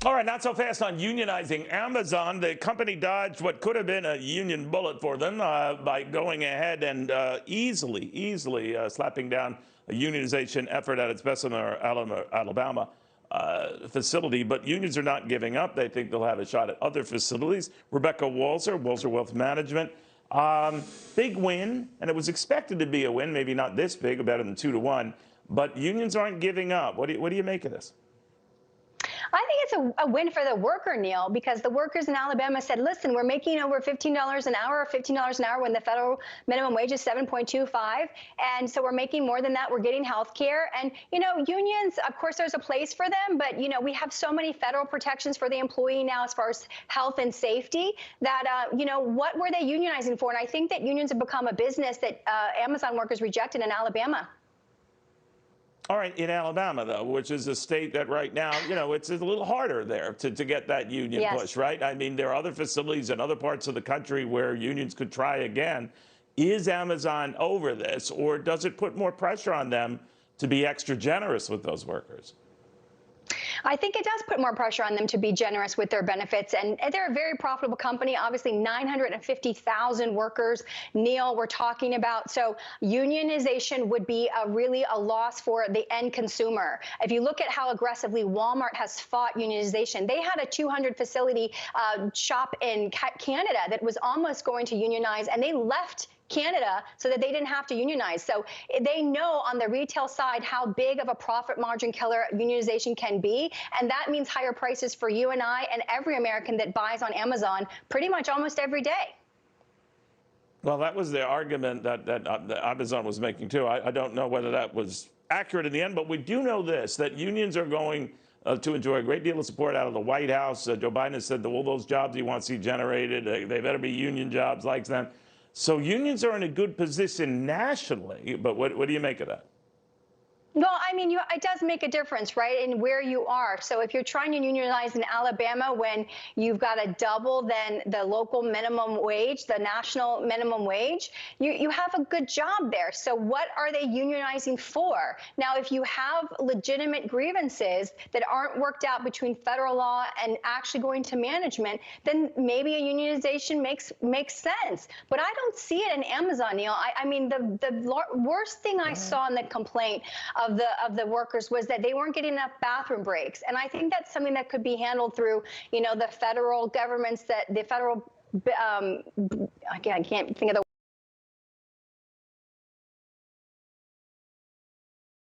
All right, not so fast on unionizing Amazon. The company dodged what could have been a union bullet for them by going ahead and easily slapping down a unionization effort at its Bessemer, Alabama facility. But unions are not giving up. They think they'll have a shot at other facilities. Rebecca Walzer Wealth Management. Big win, and it was expected to be a win, maybe not this big, better than 2-1. But unions aren't giving up. What do you make of this? I think it's a win for the worker, Neil, because the workers in Alabama said, listen, we're making over $15 an hour, $15 an hour when the federal minimum wage is 7.25. And so we're making more than that. We're getting health care. And, unions, of course, there's a place for them. But, we have so many federal protections for the employee now as far as health and safety that, what were they unionizing for? And I think that unions have become a business that Amazon workers rejected in Alabama. All right, in Alabama, though, which is a state that right now, it's a little harder there to get that union push, right? I mean, there are other facilities in other parts of the country where unions could try again. Is Amazon over this, or does it put more pressure on them to be extra generous with those workers? I think it does put more pressure on them to be generous with their benefits. And they're a very profitable company, obviously 950,000 workers, Neil, we're talking about. So unionization would be really a loss for the end consumer. If you look at how aggressively Walmart has fought unionization, they had a 200 facility shop in Canada that was almost going to unionize, and they left Canada so that they didn't have to unionize. So they know on the retail side how big of a profit margin killer unionization can be. And that means higher prices for you and I and every American that buys on Amazon pretty much almost every day. Well, that was the argument that Amazon was making, too. I don't know whether that was accurate in the end, but we do know this, that unions are going to enjoy a great deal of support out of the White House. Joe Biden has said that all those jobs he wants to see generated, they better be union jobs like them. So unions are in a good position nationally, but what do you make of that? Well, I mean, it does make a difference, right, in where you are. So if you're trying to unionize in Alabama when you've got a double than the local minimum wage, the national minimum wage, you have a good job there. So what are they unionizing for? Now, if you have legitimate grievances that aren't worked out between federal law and actually going to management, then maybe a unionization makes sense. But I don't see it in Amazon, Neil. I mean, the worst thing I saw in the complaint of the workers was that they weren't getting enough bathroom breaks. And I think that's something that could be handled through, the federal governments, that the federal, I can't think of the